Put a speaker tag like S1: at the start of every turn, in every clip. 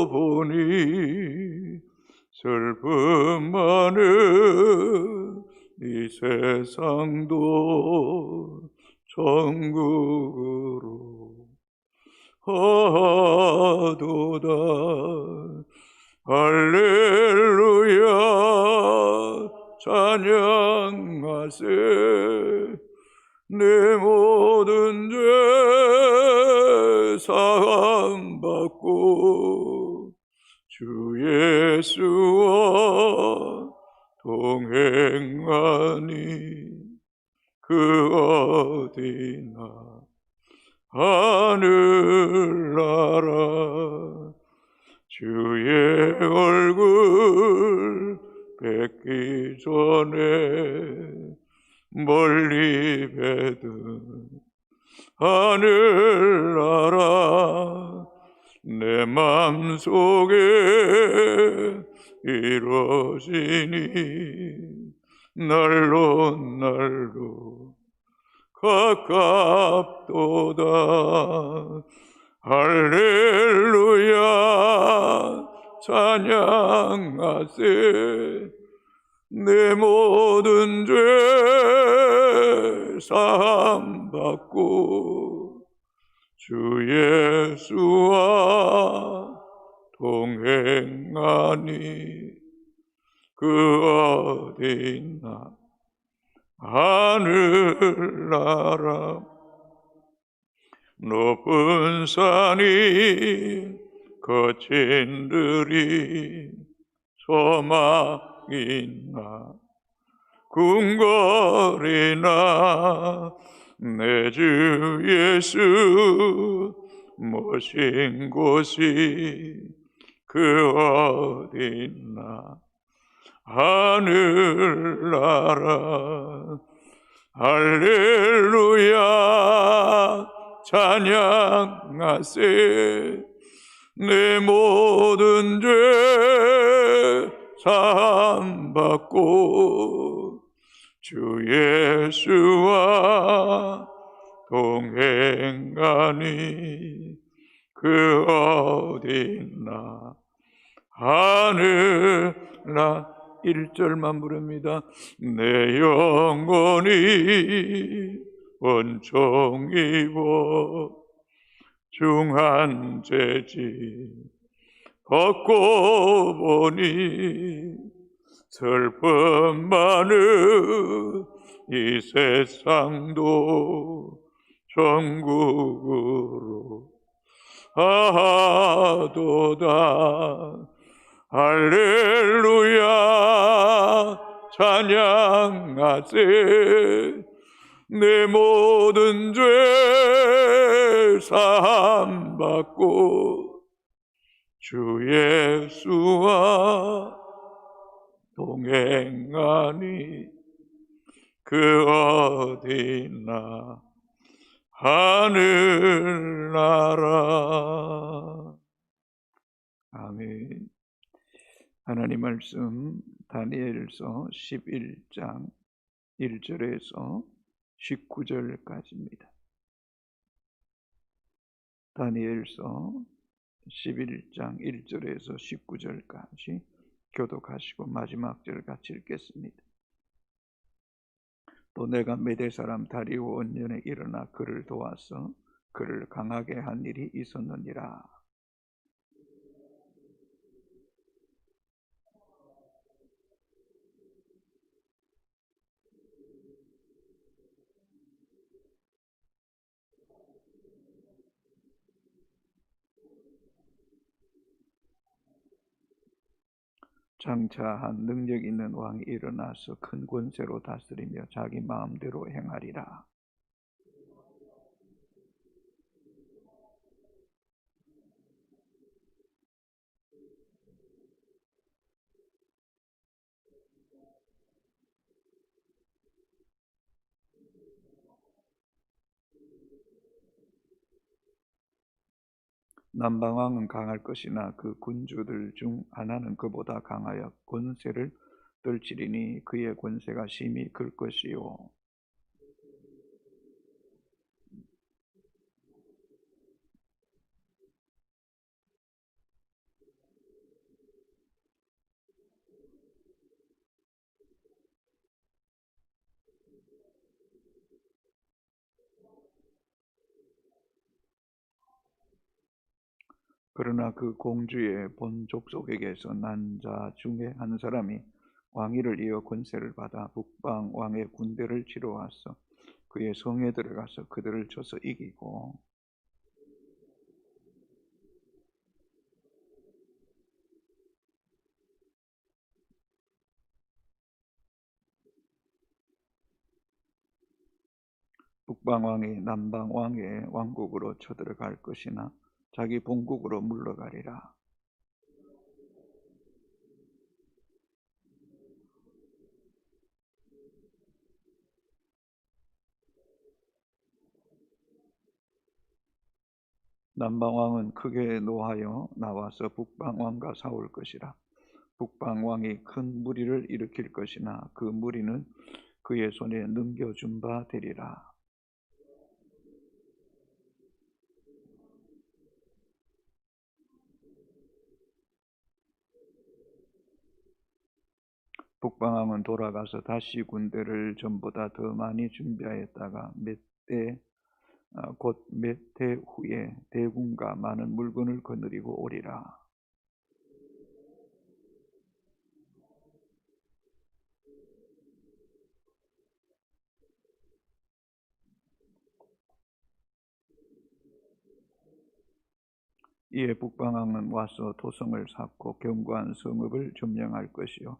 S1: 보니 슬픔 많은 이 세상도 천국으로 가도다. 할렐루야 찬양하세. 내 모든 죄 사함받고 주 예수와 동행하니 그 어디나 하늘나라. 주의 얼굴 뵙기 전에 멀리 뵈든 하늘나라. 내 맘속에 이루어지니 날로 날로 가깝도다. 할렐루야 찬양하세. 내 모든 죄 사함받고 주 예수와 동행하니 그 어디나 하늘나라. 높은 산이 거친 들이 소망이나 궁궐이나 내 주 예수 모신 곳이 그 어디나 하늘나라. 할렐루야 찬양하세. 내 모든 죄 사함받고 주 예수와 동행하니 그 어디나 하늘나. 1절만 부릅니다. 내 영혼이 원총 입어 중한 죄지 벗고 보니 슬픔 많은 이 세상도 천국으로 가도다. 할렐루야 찬양하세. 내 모든 죄 사함받고 주 예수와 동행하니 그 어디나 하늘나라. 아멘. 하나님 말씀 다니엘서 11장 1절에서 19절까지입니다. 다니엘서 11장 1절에서 19절까지 교독하시고 마지막 절 같이 읽겠습니다. 또 내가 메대 사람 다리오 원년에 일어나 그를 도와서 그를 강하게 한 일이 있었느니라. 장차 한 능력 있는 왕이 일어나서 큰 권세로 다스리며 자기 마음대로 행하리라. 남방왕은 강할 것이나 그 군주들 중 하나는 그보다 강하여 권세를 떨치리니 그의 권세가 심히 클 것이요. 그러나 그 공주의 본 족속에게서 난 자 중에 한 사람이 왕위를 이어 권세를 받아 북방 왕의 군대를 치러 와서 그의 성에 들어가서 그들을 쳐서 이기고 북방 왕이 남방 왕의 왕국으로 쳐들어갈 것이나 자기 본국으로 물러가리라. 남방 왕은 크게 노하여 나와서 북방 왕과 싸울 것이라. 북방 왕이 큰 무리를 일으킬 것이나 그 무리는 그의 손에 넘겨준 바 되리라. 북방 왕은 돌아가서 다시 군대를 전보다 더 많이 준비하였다가 곧 몇 해 후에 대군과 많은 물건을 거느리고 오리라. 이에 북방왕은 와서 도성을 쌓고 견고한 성읍을 점령할 것이요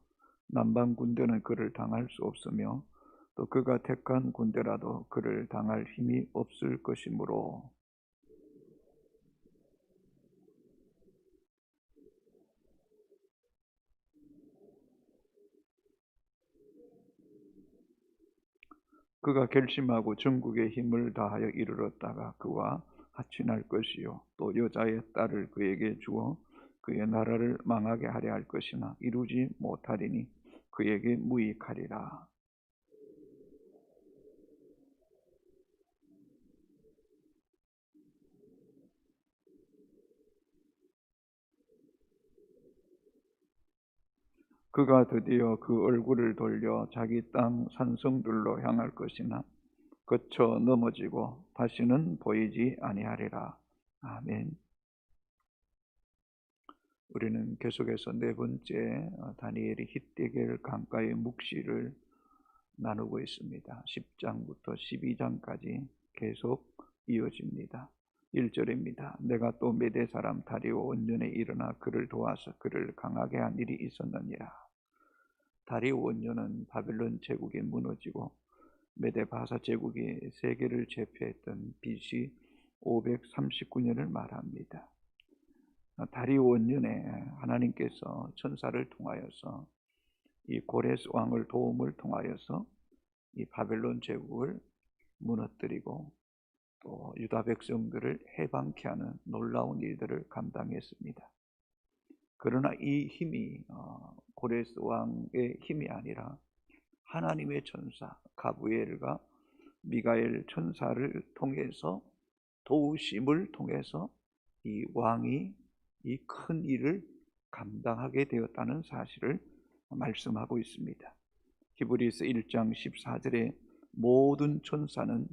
S1: 남방 군대는 그를 당할 수 없으며 또 그가 택한 군대라도 그를 당할 힘이 없을 것이므로 그가 결심하고 전국의 힘을 다하여 이르렀다가 그와 하친할 것이요 또 여자의 딸을 그에게 주어 그의 나라를 망하게 하려 할 것이나 이루지 못하리니 그에게 무익하리라. 그가 드디어 그 얼굴을 돌려 자기 땅 산성들로 향할 것이나 거쳐 넘어지고 다시는 보이지 아니하리라. 아멘. 우리는 계속해서 네 번째 다니엘이 히데겔 강가의 묵시를 나누고 있습니다. 10장부터 12장까지 계속 이어집니다. 1절입니다. 내가 또 메대 사람 다리오 원년에 일어나 그를 도와서 그를 강하게 한 일이 있었느니라. 다리오 원년은 바벨론 제국이 무너지고 메대 바사 제국이 세계를 제패했던 BC 539년을 말합니다. 다리오 원년에 하나님께서 천사를 통하여서 이 고레스 왕을 도움을 통하여서 이 바벨론 제국을 무너뜨리고 또 유다 백성들을 해방케 하는 놀라운 일들을 감당했습니다. 그러나 이 힘이 고레스 왕의 힘이 아니라 하나님의 천사 가브리엘과 미가엘 천사를 통해서 도우심을 통해서 이 왕이 이 큰 일을 감당하게 되었다는 사실을 말씀하고 있습니다. 히브리서 1장 14절에 모든 천사는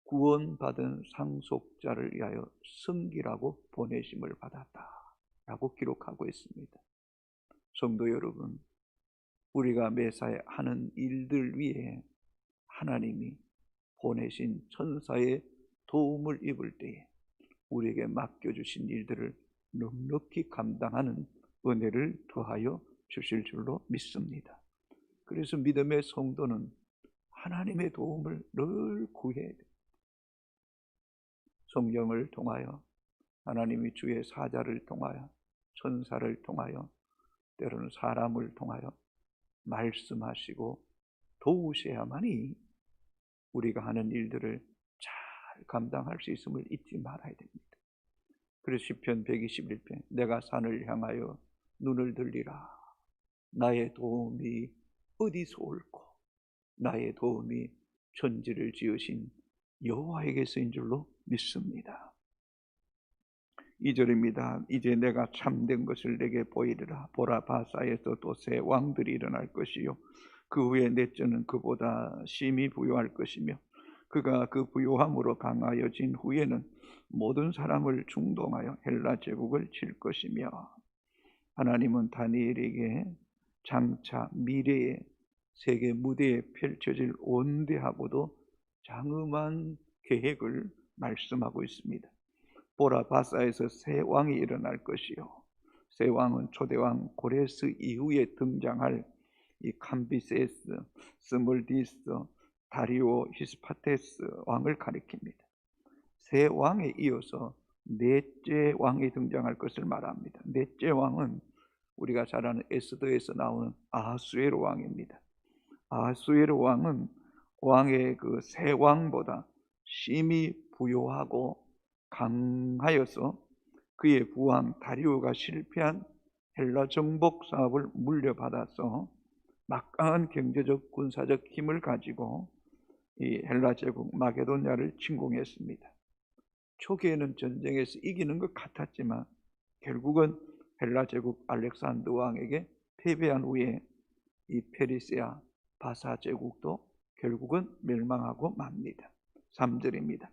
S1: 구원받은 상속자를 위하여 섬기라고 보내심을 받았다 라고 기록하고 있습니다. 성도 여러분, 우리가 매사에 하는 일들 위에 하나님이 보내신 천사의 도움을 입을 때에 우리에게 맡겨주신 일들을 넉넉히 감당하는 은혜를 더하여 주실 줄로 믿습니다. 그래서 믿음의 성도는 하나님의 도움을 늘 구해야 됩니다. 성령을 통하여 하나님이 주의 사자를 통하여 천사를 통하여 때로는 사람을 통하여 말씀하시고 도우셔야만이 우리가 하는 일들을 잘 감당할 수 있음을 잊지 말아야 됩니다. 그래서 시편 121편 내가 산을 향하여 눈을 들리라. 나의 도움이 어디서 올꼬? 나의 도움이 천지를 지으신 여호와에게서인 줄로 믿습니다. 2절입니다. 이제 내가 참된 것을 내게 보이리라. 보라 바사에서 또 새 왕들이 일어날 것이요 그 후에 넷째는 그보다 심히 부요할 것이며 그가 그 부요함으로 강하여진 후에는 모든 사람을 중동하여 헬라 제국을 칠 것이며, 하나님은 다니엘에게 장차 미래의 세계 무대에 펼쳐질 온대하고도 장엄한 계획을 말씀하고 있습니다. 보라, 바사에서 새 왕이 일어날 것이요, 새 왕은 초대왕 고레스 이후에 등장할 이 캄비세스, 스몰디스, 다리오, 히스파테스 왕을 가리킵니다. 새 왕에 이어서 넷째 왕이 등장할 것을 말합니다. 넷째 왕은 우리가 잘 아는 에스더에서 나오는 아하수에로 왕입니다. 아하수에로 왕은 왕의 그 새 왕보다 심히 부요하고 강하여서 그의 부왕 다리오가 실패한 헬라 정복 사업을 물려받아서 막강한 경제적 군사적 힘을 가지고 이 헬라 제국 마게도냐를 침공했습니다. 초기에는 전쟁에서 이기는 것 같았지만 결국은 헬라 제국 알렉산더 왕에게 패배한 후에 이 페르시아 바사 제국도 결국은 멸망하고 맙니다. 3절입니다.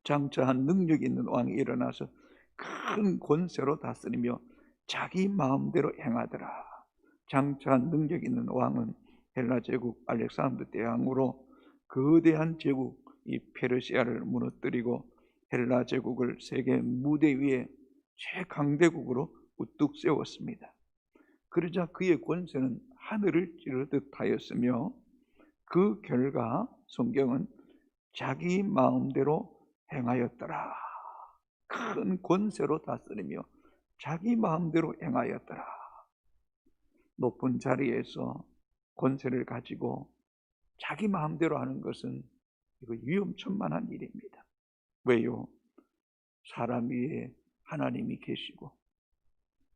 S1: 장차한 능력 있는 왕이 일어나서 큰 권세로 다스리며 자기 마음대로 행하더라. 장차한 능력 있는 왕은 헬라 제국 알렉산더 대왕으로 거대한 제국 이 페르시아를 무너뜨리고 헬라 제국을 세계 무대 위에 최강대국으로 우뚝 세웠습니다. 그러자 그의 권세는 하늘을 찌르듯 하였으며, 그 결과 성경은 자기 마음대로 행하였더라. 큰 권세로 다스리며 자기 마음대로 행하였더라. 높은 자리에서 권세를 가지고 자기 마음대로 하는 것은 이거 위험천만한 일입니다. 왜요? 사람 위에 하나님이 계시고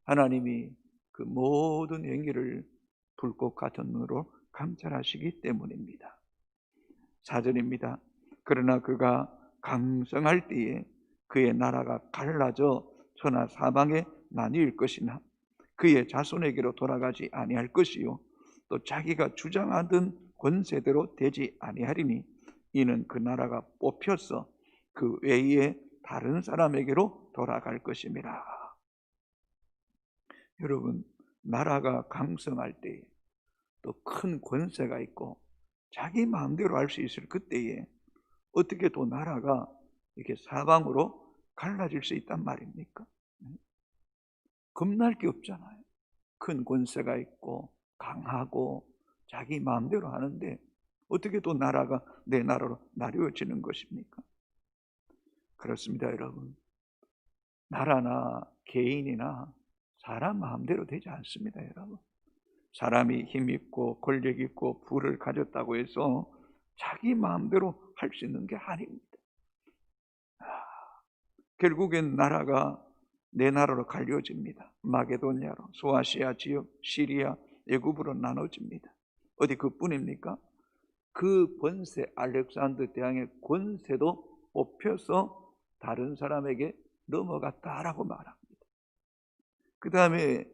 S1: 하나님이 그 모든 행위를 불꽃 같은 눈으로 감찰하시기 때문입니다. 4절입니다. 그러나 그가 강성할 때에 그의 나라가 갈라져 천하 사방에 나뉠 것이나 그의 자손에게로 돌아가지 아니할 것이요, 또 자기가 주장하던 권세대로 되지 아니하리니 이는 그 나라가 뽑혀서 그 외에 다른 사람에게로 돌아갈 것임이라. 여러분, 나라가 강성할 때에 또 큰 권세가 있고 자기 마음대로 할 수 있을 그때에 어떻게 또 나라가 이렇게 사방으로 갈라질 수 있단 말입니까? 겁날 게 없잖아요. 큰 권세가 있고 강하고 자기 마음대로 하는데 어떻게 또 나라가 내 나라로 나뉘어지는 것입니까? 그렇습니다, 여러분. 나라나 개인이나 사람 마음대로 되지 않습니다, 여러분. 사람이 힘 있고 권력 있고 부를 가졌다고 해서 자기 마음대로 할 수 있는 게 아닙니다. 결국엔 나라가 네 나라로 갈려집니다. 마게도냐로, 소아시아 지역, 시리아, 애굽으로 나눠집니다. 어디 그뿐입니까? 그 권세, 알렉산더 대왕의 권세도 뽑혀서 다른 사람에게 넘어갔다라고 말합니다. 그 다음에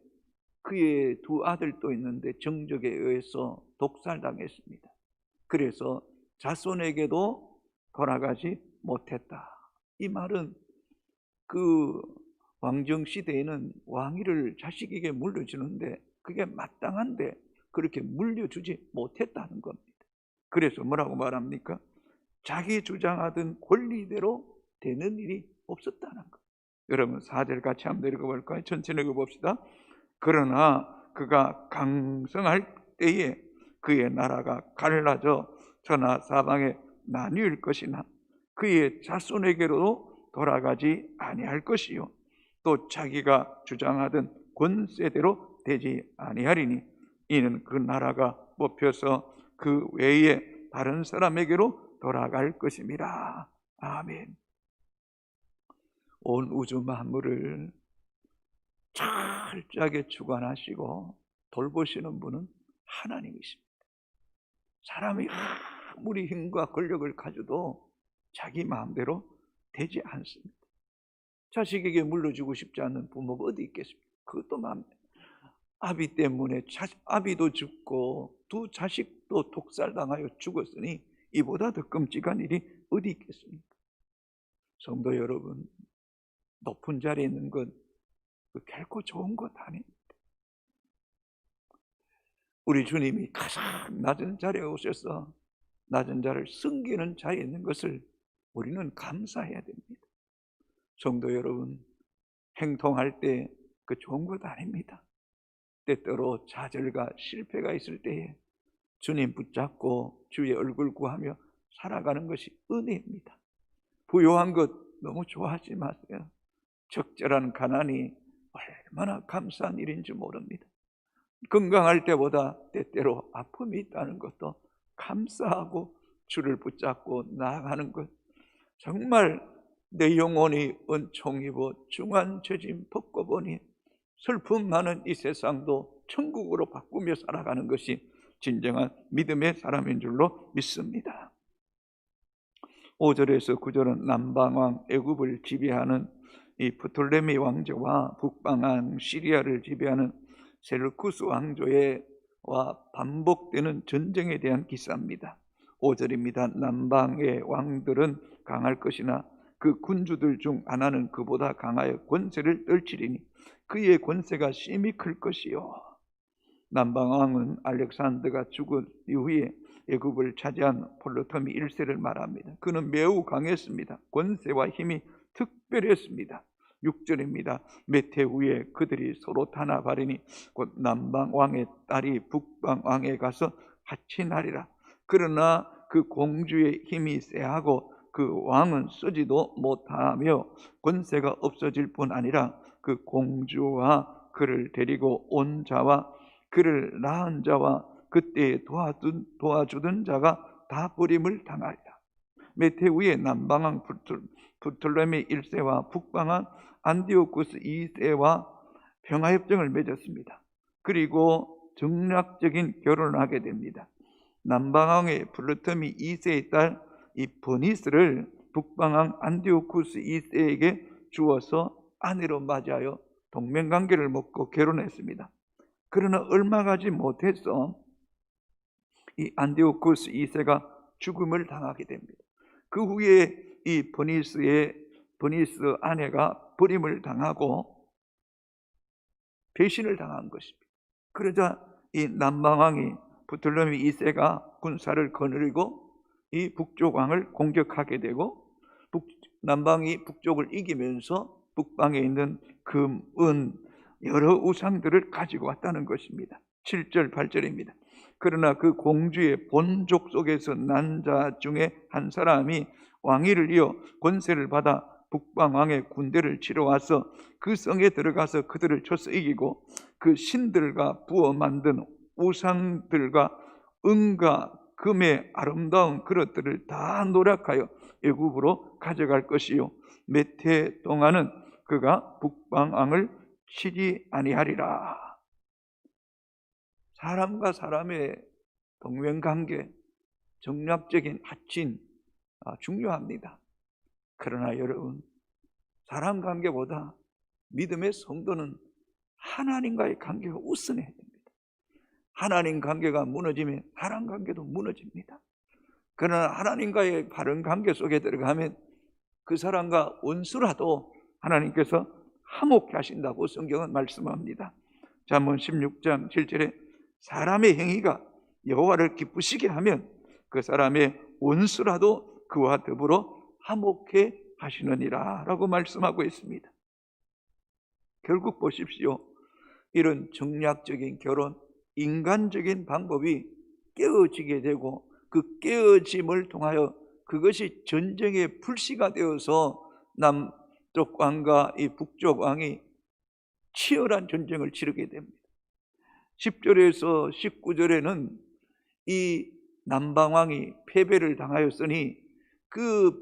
S1: 그의 두 아들도 있는데 정적에 의해서 독살당했습니다. 그래서 자손에게도 돌아가지 못했다. 이 말은 그 왕정 시대에는 왕위를 자식에게 물려주는데 그게 마땅한데 그렇게 물려주지 못했다는 겁니다. 그래서 뭐라고 말합니까? 자기 주장하던 권리대로 되는 일이 없었다는 것. 여러분 4절 같이 한번 읽어볼까요? 천천히 읽어봅시다. 그러나 그가 강성할 때에 그의 나라가 갈라져 천하 사방에 나뉠 것이나 그의 자손에게로 돌아가지 아니할 것이요, 또 자기가 주장하던 권세대로 되지 아니하리니 이는 그 나라가 뽑혀서 그 외에 다른 사람에게로 돌아갈 것임이라. 아멘. 온 우주 만물을 철저하게 주관하시고 돌보시는 분은 하나님이십니다. 사람이 아무리 힘과 권력을 가져도 자기 마음대로 되지 않습니다. 자식에게 물려주고 싶지 않는 부모가 어디 있겠습니까? 그것도 마음대로. 아비 때문에 아비도 죽고 두 자식도 독살당하여 죽었으니 이보다 더 끔찍한 일이 어디 있겠습니까? 성도 여러분, 높은 자리에 있는 것 결코 좋은 것 아닙니다. 우리 주님이 가장 낮은 자리에 오셔서 낮은 자를 섬기는 자리에 있는 것을 우리는 감사해야 됩니다. 성도 여러분, 행동할 때 그 좋은 것 아닙니다. 때때로 좌절과 실패가 있을 때에 주님 붙잡고 주의 얼굴 구하며 살아가는 것이 은혜입니다. 부요한 것 너무 좋아하지 마세요. 적절한 가난이 얼마나 감사한 일인지 모릅니다. 건강할 때보다 때때로 아픔이 있다는 것도 감사하고 주를 붙잡고 나아가는 것, 정말 내 영혼이 은총 입어 중한 죄짐 벗고 보니 슬픔 많은 이 세상도 천국으로 바꾸며 살아가는 것이 진정한 믿음의 사람인 줄로 믿습니다. 5절에서 9절은 남방왕 애굽을 지배하는 이 프톨레미 왕조와 북방왕 시리아를 지배하는 셀루쿠스 왕조와 반복되는 전쟁에 대한 기사입니다. 5절입니다. 남방의 왕들은 강할 것이나 그 군주들 중 하나는 그보다 강하여 권세를 떨치리니 그의 권세가 심히 클 것이요. 남방왕은 알렉산더가 죽은 이후에 애굽을 차지한 폴로토미 1세를 말합니다. 그는 매우 강했습니다. 권세와 힘이 특별했습니다. 6절입니다. 몇 해 후에 그들이 서로 타나바리니 곧 남방왕의 딸이 북방왕에 가서 하친하리라. 그러나 그 공주의 힘이 세하고 그 왕은 쓰지도 못하며 권세가 없어질 뿐 아니라 그 공주와 그를 데리고 온 자와 그를 낳은 자와 그때 도와주던 자가 다 버림을 당하리라. 몇 해 후에 남방왕 프톨레미 1세와 북방왕 안디오쿠스 2세와 평화협정을 맺었습니다. 그리고 정략적인 결혼을 하게 됩니다. 남방왕의 프톨레미 2세의 딸 이 버니스를 북방왕 안디오쿠스 2세에게 주어서 아내로 맞이하여 동맹관계를 맺고 결혼했습니다. 그러나 얼마 가지 못해서 이 안디오쿠스 2세가 죽음을 당하게 됩니다. 그 후에 이 버니스 아내가 버림을 당하고 배신을 당한 것입니다. 그러자 이 남방왕이 프톨레미 2세가 군사를 거느리고 이 북쪽 왕을 공격하게 되고 남방이 북쪽을 이기면서 북방에 있는 금, 은, 여러 우상들을 가지고 왔다는 것입니다. 7절, 8절입니다. 그러나 그 공주의 본족 속에서 난 자 중에 한 사람이 왕위를 이어 권세를 받아 북방왕의 군대를 치러 와서 그 성에 들어가서 그들을 쳐서 이기고 그 신들과 부어 만든 우상들과 은과 금의 아름다운 그릇들을 다 노력하여 애굽으로 가져갈 것이요 몇 해 동안은 그가 북방왕을 치지 아니하리라. 사람과 사람의 동맹관계, 정략적인 하친 중요합니다. 그러나 여러분, 사람 관계보다 믿음의 성도는 하나님과의 관계가 우선해야 됩니다. 하나님 관계가 무너지면 사람 관계도 무너집니다. 그러나 하나님과의 바른 관계 속에 들어가면 그 사람과 원수라도 하나님께서 화목케 하신다고 성경은 말씀합니다. 잠언 16장 7절에 사람의 행위가 여호와를 기쁘시게 하면 그 사람의 원수라도 그와 더불어 화목케 하시느니라 라고 말씀하고 있습니다. 결국 보십시오. 이런 정략적인 결혼, 인간적인 방법이 깨어지게 되고 그 깨어짐을 통하여 그것이 전쟁의 불씨가 되어서 남쪽 왕과 이 북쪽 왕이 치열한 전쟁을 치르게 됩니다. 10절에서 19절에는 이 남방왕이 패배를 당하였으니 그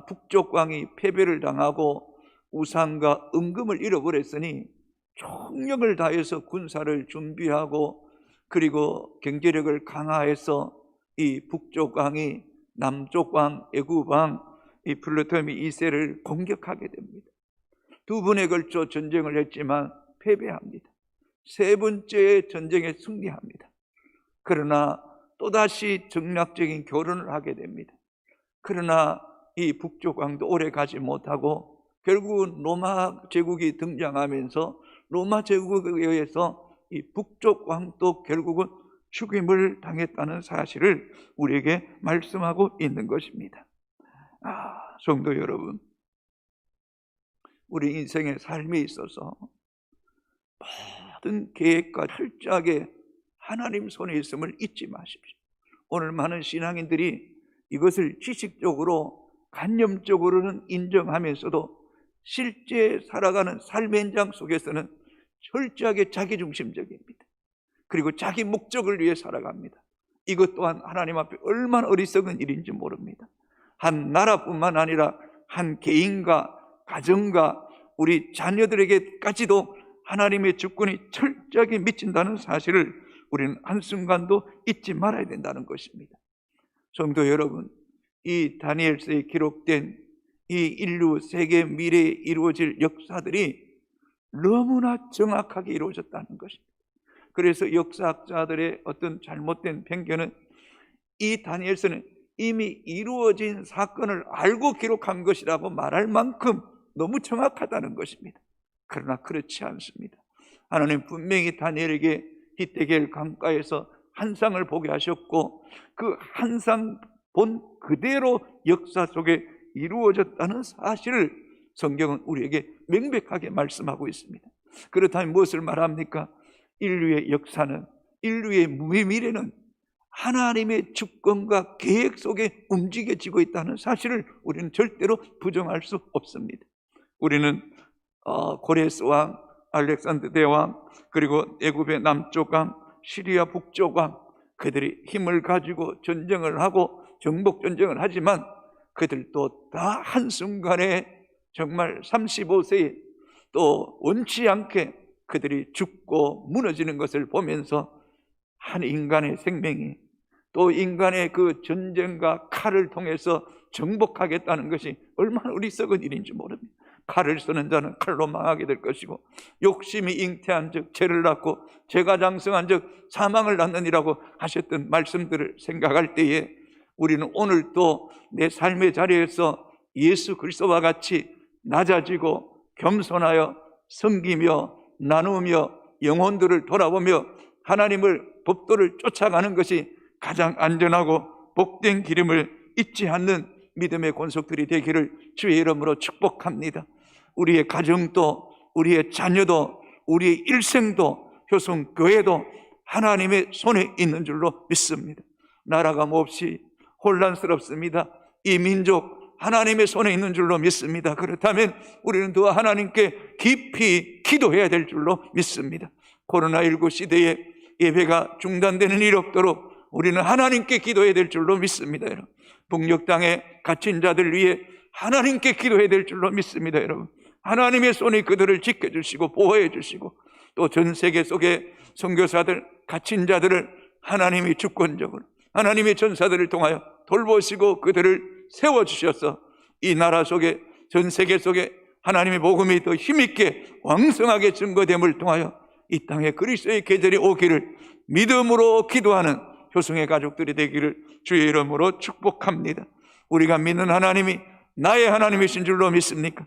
S1: 북쪽 왕이 패배를 당하고 우상과 은금을 잃어버렸으니 총력을 다해서 군사를 준비하고 그리고 경제력을 강화해서 이 북쪽 왕이 남쪽 왕 애굽 왕 이 플루토미 2세를 공격하게 됩니다. 두 번에 걸쳐 전쟁을 했지만 패배합니다. 세 번째 전쟁에 승리합니다. 그러나 또다시 정략적인 결혼을 하게 됩니다. 그러나 이 북쪽 왕도 오래 가지 못하고 결국은 로마 제국이 등장하면서 로마 제국에 의해서 이 북쪽 왕도 결국은 죽임을 당했다는 사실을 우리에게 말씀하고 있는 것입니다. 성도 여러분, 우리 인생의 삶에 있어서 모든 계획과 철저하게 하나님 손에 있음을 잊지 마십시오. 오늘 많은 신앙인들이 이것을 지식적으로 관념적으로는 인정하면서도 실제 살아가는 삶의 현장 속에서는 철저하게 자기중심적입니다. 그리고 자기 목적을 위해 살아갑니다. 이것 또한 하나님 앞에 얼마나 어리석은 일인지 모릅니다. 한 나라뿐만 아니라 한 개인과 가정과 우리 자녀들에게까지도 하나님의 주권이 철저하게 미친다는 사실을 우리는 한순간도 잊지 말아야 된다는 것입니다. 성도 여러분, 이 다니엘서에 기록된 이 인류 세계 미래에 이루어질 역사들이 너무나 정확하게 이루어졌다는 것입니다. 그래서 역사학자들의 어떤 잘못된 편견은 이 다니엘서는 이미 이루어진 사건을 알고 기록한 것이라고 말할 만큼 너무 정확하다는 것입니다. 그러나 그렇지 않습니다. 하나님 분명히 다니엘에게 히데겔 강가에서 환상을 보게 하셨고 그 환상 본 그대로 역사 속에 이루어졌다는 사실을 성경은 우리에게 명백하게 말씀하고 있습니다. 그렇다면 무엇을 말합니까? 인류의 역사는, 인류의 미래는 하나님의 주권과 계획 속에 움직여지고 있다는 사실을 우리는 절대로 부정할 수 없습니다. 우리는 고레스 왕, 알렉산더 대왕, 그리고 애굽의 남쪽 왕, 시리아 북쪽 왕, 그들이 힘을 가지고 전쟁을 하고 정복 전쟁을 하지만 그들도 다 한순간에 정말 35세에 또 원치 않게 그들이 죽고 무너지는 것을 보면서 한 인간의 생명이 또 인간의 그 전쟁과 칼을 통해서 정복하겠다는 것이 얼마나 어리석은 일인지 모릅니다. 칼을 쓰는 자는 칼로 망하게 될 것이고 욕심이 잉태한 즉 죄를 낳고 죄가 장성한 즉 사망을 낳느니라고 하셨던 말씀들을 생각할 때에 우리는 오늘 또 내 삶의 자리에서 예수 그리스도와 같이 낮아지고 겸손하여 섬기며 나누며 영혼들을 돌아보며 하나님을 법도를 쫓아가는 것이 가장 안전하고 복된 기름을 잊지 않는 믿음의 권속들이 되기를 주의 이름으로 축복합니다. 우리의 가정도 우리의 자녀도 우리의 일생도 효성교회도 하나님의 손에 있는 줄로 믿습니다. 나라가 몹시 혼란스럽습니다. 이 민족 하나님의 손에 있는 줄로 믿습니다. 그렇다면 우리는 더 하나님께 깊이 기도해야 될 줄로 믿습니다. 코로나19 시대에 예배가 중단되는 일 없도록 우리는 하나님께 기도해야 될 줄로 믿습니다. 여러분, 북녘 땅에 갇힌 자들 위해 하나님께 기도해야 될 줄로 믿습니다. 여러분, 하나님의 손이 그들을 지켜주시고 보호해 주시고 또 전 세계 속에 선교사들 갇힌 자들을 하나님이 주권적으로 하나님의 전사들을 통하여 돌보시고 그들을 세워주셔서 이 나라 속에 전 세계 속에 하나님의 복음이 더 힘있게 왕성하게 증거됨을 통하여 이 땅에 그리스도의 계절이 오기를 믿음으로 기도하는 효성의 가족들이 되기를 주의 이름으로 축복합니다. 우리가 믿는 하나님이 나의 하나님이신 줄로 믿습니까?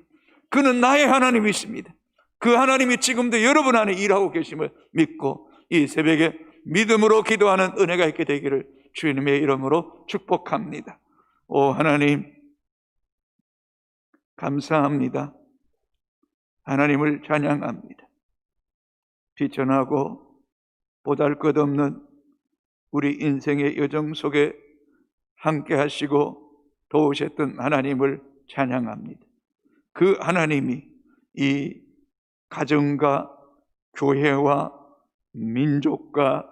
S1: 그는 나의 하나님이십니다. 그 하나님이 지금도 여러분 안에 일하고 계심을 믿고 이 새벽에 믿음으로 기도하는 은혜가 있게 되기를 주님의 이름으로 축복합니다. 오 하나님, 감사합니다. 하나님을 찬양합니다. 비천하고 보잘것없는 우리 인생의 여정 속에 함께 하시고 도우셨던 하나님을 찬양합니다. 그 하나님이 이 가정과 교회와 민족과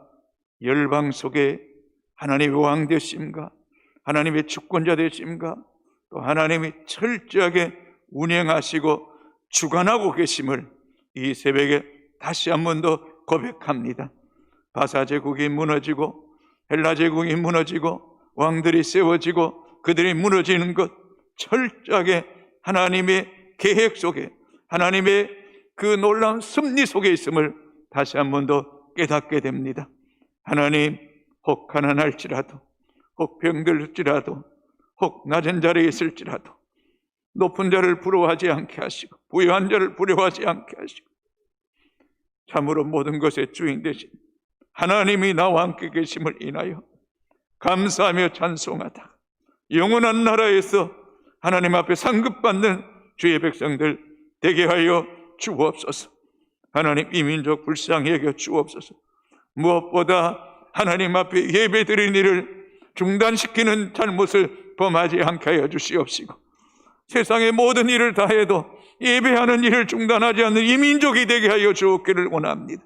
S1: 열방 속에 하나님의 왕 되심과 하나님의 주권자 되심과 또 하나님이 철저하게 운행하시고 주관하고 계심을 이 새벽에 다시 한 번 더 고백합니다. 바사 제국이 무너지고 헬라 제국이 무너지고 왕들이 세워지고 그들이 무너지는 것 철저하게 하나님의 계획 속에 하나님의 그 놀라운 섭리 속에 있음을 다시 한 번 더 깨닫게 됩니다. 하나님, 혹 가난할지라도 혹 병들지라도 혹 낮은 자리에 있을지라도 높은 자를 부러워하지 않게 하시고 부유한 자를 부러워하지 않게 하시고 참으로 모든 것의 주인 되신 하나님이 나와 함께 계심을 인하여 감사하며 찬송하다 영원한 나라에서 하나님 앞에 상급받는 주의 백성들 되게 하여 주옵소서. 하나님, 이 민족 불쌍히 여겨 주옵소서. 무엇보다 하나님 앞에 예배드리는 일을 중단시키는 잘못을 범하지 않게 하여 주시옵시고 세상의 모든 일을 다해도 예배하는 일을 중단하지 않는 이 민족이 되게 하여 주옵기를 원합니다.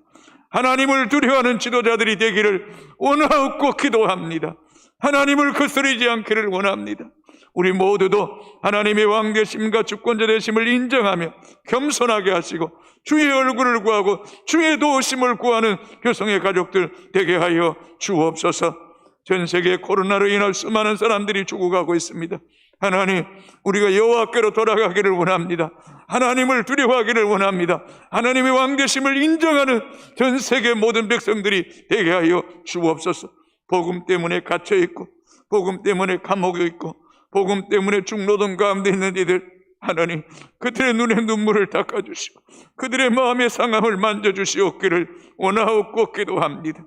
S1: 하나님을 두려워하는 지도자들이 되기를 원하옵고 기도합니다. 하나님을 거스르지 않기를 원합니다. 우리 모두도 하나님의 왕 되심과 주권자 되심을 인정하며 겸손하게 하시고 주의 얼굴을 구하고 주의 도우심을 구하는 교성의 가족들 되게 하여 주옵소서. 전 세계 코로나로 인한 수많은 사람들이 죽어가고 있습니다. 하나님, 우리가 여호와께로 돌아가기를 원합니다. 하나님을 두려워하기를 원합니다. 하나님의 왕 되심을 인정하는 전 세계 모든 백성들이 되게 하여 주옵소서. 복음 때문에 갇혀있고 복음 때문에 감옥에 있고 복음 때문에 중노동 가운데 있는 이들, 하나님, 그들의 눈에 눈물을 닦아주시고 그들의 마음의 상함을 만져주시옵기를 원하옵고 기도합니다.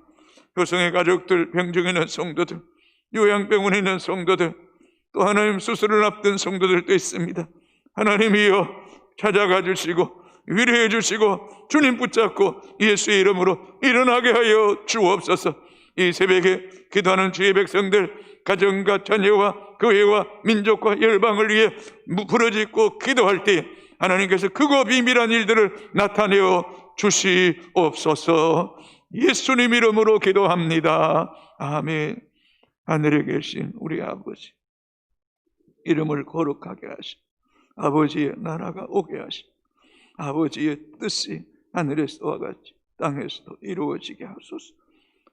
S1: 교성의 가족들, 병중에 있는 성도들, 요양병원에 있는 성도들, 또 하나님 수술을 앞둔 성도들도 있습니다. 하나님이여 찾아가 주시고 위로해 주시고 주님 붙잡고 예수의 이름으로 일어나게 하여 주옵소서. 이 새벽에 기도하는 주의 백성들 가정과 자녀와 교회와 민족과 열방을 위해 부르짖고 기도할 때 하나님께서 크고 비밀한 일들을 나타내어 주시옵소서. 예수님 이름으로 기도합니다. 아멘. 하늘에 계신 우리 아버지, 이름을 거룩하게 하시고 아버지의 나라가 오게 하시고 아버지의 뜻이 하늘에서와 같이 땅에서도 이루어지게 하소서.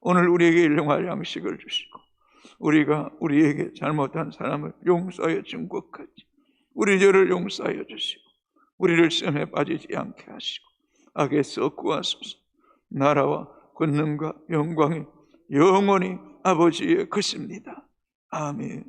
S1: 오늘 우리에게 일용할 양식을 주시고 우리가 우리에게 잘못한 사람을 용서하여 준 것 같이 우리 죄를 용서하여 주시고 우리를 시험에 빠지지 않게 하시고 악에서 구하소서. 나라와 권능과 영광이 영원히 아버지의 것입니다. 아멘.